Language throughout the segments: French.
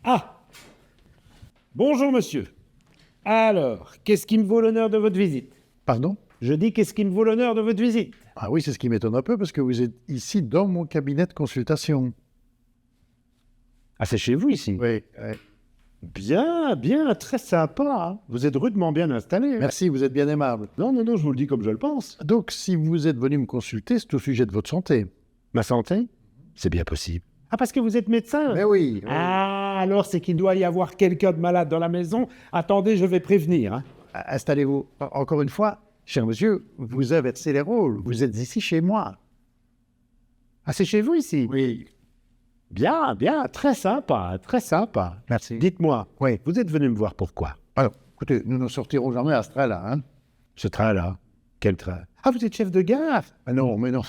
Ah! Bonjour, monsieur. Alors, qu'est-ce qui me vaut l'honneur de votre visite? Pardon? Je dis qu'est-ce qui me vaut l'honneur de votre visite? Ah oui, c'est ce qui m'étonne un peu parce que vous êtes ici dans mon cabinet de consultation. Ah, c'est chez vous, ici? Oui. Bien, bien, très sympa. Hein. Vous êtes rudement bien installé. Hein. Merci, vous êtes bien aimable. Non, non, non, je vous le dis comme je le pense. Donc, si vous êtes venu me consulter, c'est au sujet de votre santé. Ma santé? C'est bien possible. Ah, parce que vous êtes médecin? Mais oui. Ah, alors c'est qu'il doit y avoir quelqu'un de malade dans la maison. Attendez, je vais prévenir. Hein. Installez-vous. Encore une fois, cher monsieur, vous inversez les rôles. Vous êtes ici chez moi. Ah, c'est chez vous, ici? Oui. Bien, bien, très sympa, très sympa. Merci. Dites-moi, Oui. vous êtes venu me voir pourquoi? Alors, écoutez, nous ne sortirons jamais à ce train-là, hein. Ce train-là? Quel train? Ah, vous êtes chef de gare? Ah non, mais non,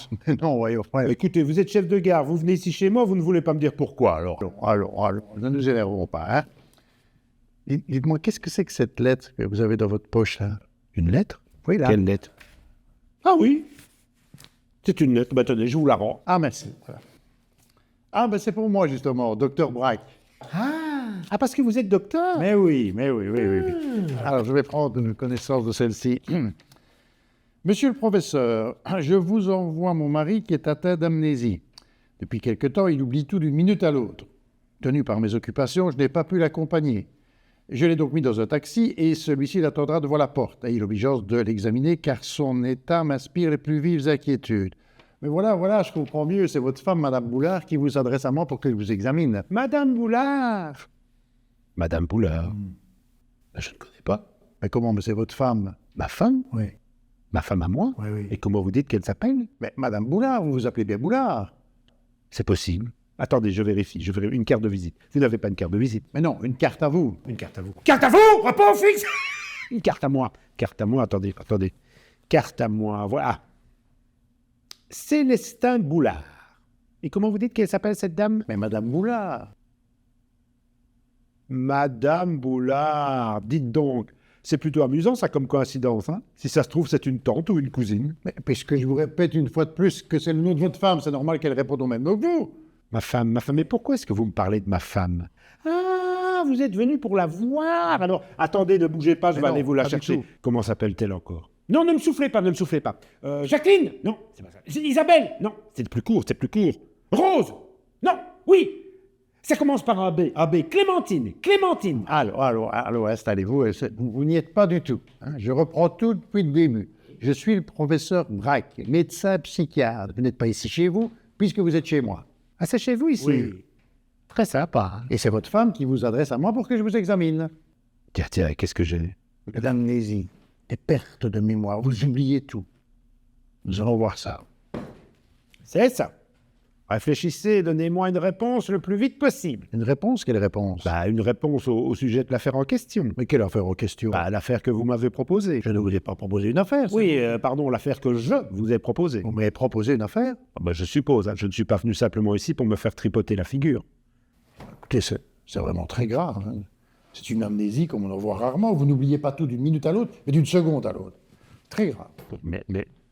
voyons. Écoutez, vous êtes chef de gare, vous venez ici chez moi, vous ne voulez pas me dire pourquoi, alors? Alors, ne nous énervons pas, hein. Dites-moi, qu'est-ce que c'est que cette lettre que vous avez dans votre poche, là? Une lettre? Oui, là. Quelle lettre? Ah oui, c'est une lettre. Bah, tenez, je vous la rends. Ah, merci. Voilà. Ah, ben c'est pour moi, justement, docteur Braque. Ah, parce que vous êtes docteur? Mais oui. Alors, je vais prendre connaissance de celle-ci. Monsieur le professeur, je vous envoie mon mari qui est atteint d'amnésie. Depuis quelque temps, il oublie tout d'une minute à l'autre. Tenu par mes occupations, je n'ai pas pu l'accompagner. Je l'ai donc mis dans un taxi et celui-ci l'attendra devant la porte. Ayez l'obligeance de l'examiner car son état m'inspire les plus vives inquiétudes. Mais voilà, je comprends mieux. C'est votre femme, Madame Boulard, qui vous adresse à moi pour qu'elle vous examine. Madame Boulard? Madame Boulard? Je ne connais pas. Mais comment, mais c'est votre femme? Ma femme? Oui. Ma femme à moi? Oui. Et comment vous dites qu'elle s'appelle? Mais Madame Boulard, vous vous appelez bien Boulard. C'est possible. Attendez, je vérifie. Une carte de visite. Vous n'avez pas une carte de visite? Mais non, une carte à vous. Une carte à vous. Carte à vous? Repas fixe? Une carte à moi. Carte à moi, attendez. Carte à moi, voilà. Célestin Boulard. Et comment vous dites qu'elle s'appelle, cette dame? Mais Madame Boulard. Madame Boulard. Dites donc, c'est plutôt amusant, ça, comme coïncidence. Hein? Si ça se trouve, c'est une tante ou une cousine. Mais puisque je vous répète une fois de plus que c'est le nom de votre femme, c'est normal qu'elle réponde au même nom que vous. Ma femme. Mais pourquoi est-ce que vous me parlez de ma femme? Ah, vous êtes venu pour la voir. Alors, attendez, ne bougez pas, je vais aller vous la chercher. Comment s'appelle-t-elle encore? Non, ne me soufflez pas. Jacqueline? Non, c'est pas ça. Isabelle? Non, c'est plus court. Rose? Non, oui. Ça commence par un B. Clémentine. Allô, installez-vous. Vous n'y êtes pas du tout. Hein. Je reprends tout depuis le début. Je suis le professeur Braque, médecin psychiatre. Vous n'êtes pas ici chez vous, puisque vous êtes chez moi. Ah, c'est chez vous, ici? Oui. Très sympa. Et c'est votre femme qui vous adresse à moi pour que je vous examine. Tiens, qu'est-ce que j'ai? L'amnésie, des pertes de mémoire, vous oubliez tout. Nous allons voir ça. C'est ça. Réfléchissez et donnez-moi une réponse le plus vite possible. Une réponse? Quelle réponse? Une réponse au sujet de l'affaire en question. Mais quelle affaire en question? L'affaire que vous m'avez proposée. Je ne vous ai pas proposé une affaire. Oui, pardon, l'affaire que je vous ai proposée. Vous m'avez proposé une affaire? Je suppose, hein, je ne suis pas venu simplement ici pour me faire tripoter la figure. Écoutez, c'est vraiment très grave. Hein. C'est une amnésie comme on en voit rarement. Vous n'oubliez pas tout d'une minute à l'autre, mais d'une seconde à l'autre. Très grave.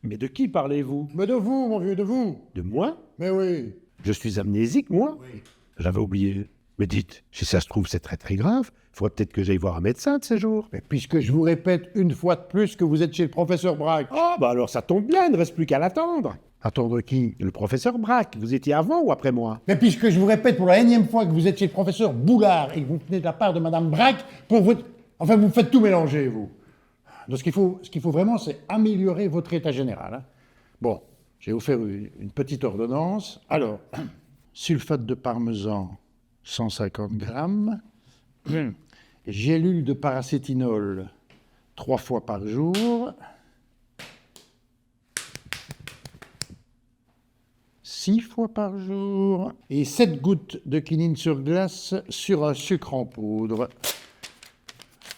Mais de qui parlez-vous? Mais de vous, mon vieux, de vous. De moi? Mais oui. Je suis amnésique, moi? Oui. J'avais oublié. Mais dites, si ça se trouve, c'est très très grave. Il faudrait peut-être que j'aille voir un médecin de ces jours. Mais puisque je vous répète une fois de plus que vous êtes chez le professeur Braque. Ah, alors ça tombe bien, il ne reste plus qu'à l'attendre. Attendre qui? Le professeur Braque, vous étiez avant ou après moi? Mais puisque je vous répète pour la énième fois que vous êtes chez le professeur Boulard et que vous venez de la part de Madame Braque pour vous... Enfin, vous faites tout mélanger, vous. Donc, ce qu'il faut vraiment, c'est améliorer votre état général. Hein. Bon, je vais vous faire une petite ordonnance. Alors, sulfate de parmesan, 150 grammes. Gélule de paracétinol, 3 fois par jour. 6 fois par jour. Et 7 gouttes de quinine sur glace sur un sucre en poudre.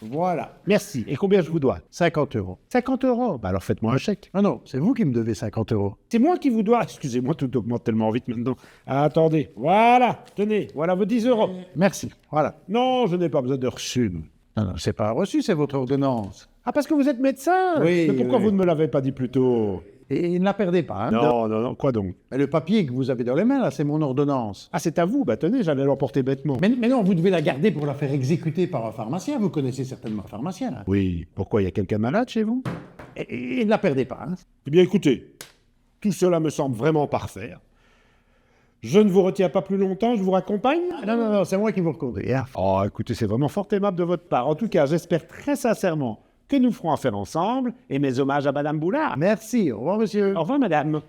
Voilà. Merci. Et combien je vous dois? 50 €. 50 €. Alors faites-moi un chèque. Ah non, c'est vous qui me devez 50 €. C'est moi qui vous dois. Excusez-moi, tout augmente tellement vite maintenant. Attendez. Voilà. Tenez. Voilà vos 10 €. Merci. Voilà. Non, je n'ai pas besoin de reçu. Non, c'est pas reçu, c'est votre ordonnance. Ah, parce que vous êtes médecin? Oui, Mais pourquoi oui. vous ne me l'avez pas dit plus tôt? Et ne la perdez pas. Hein. Non, quoi donc? Mais le papier que vous avez dans les mains, là, c'est mon ordonnance. Ah, c'est à vous? Bah tenez, j'allais l'emporter bêtement. Mais non, vous devez la garder pour la faire exécuter par un pharmacien. Vous connaissez certainement un pharmacien, là. Oui, pourquoi, il y a quelqu'un malade chez vous? Et ne la perdez pas. Hein. Eh bien, écoutez, tout cela me semble vraiment parfait. Je ne vous retiens pas plus longtemps, je vous raccompagne? Non, c'est moi qui vous reconduis. Hein. Oh, écoutez, c'est vraiment fort aimable de votre part. En tout cas, j'espère très sincèrement que nous ferons affaire ensemble, et mes hommages à Madame Boulard. Merci. Au revoir, monsieur. Au revoir, Madame.